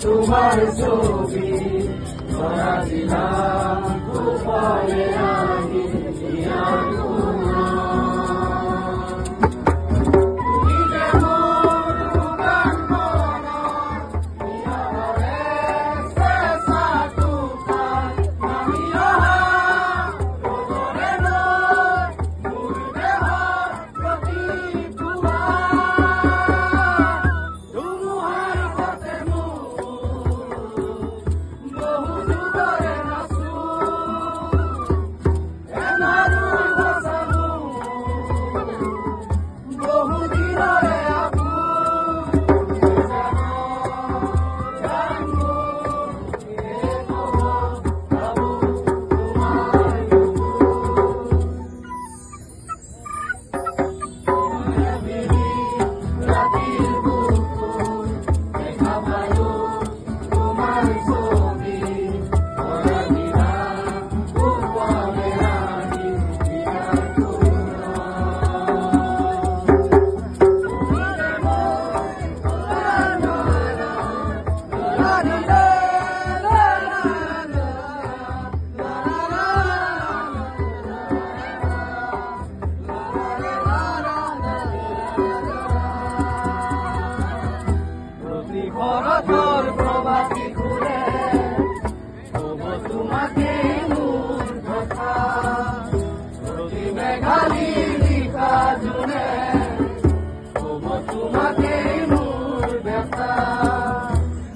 তোমার ছবি ধরা দিলাম গোপনে আমি ভরতর প্রভাতী ঘুরে তবু তোমাকে মূল কথা প্রতি মেঘালি লিখা জুনে তবু তোমাকে মূল ব্যথা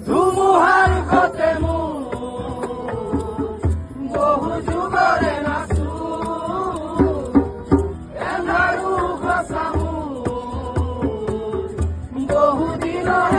ধুমুহার গতে বহু যুগরে নাচু এন্ধাৰু গছামু বহু দিনৰ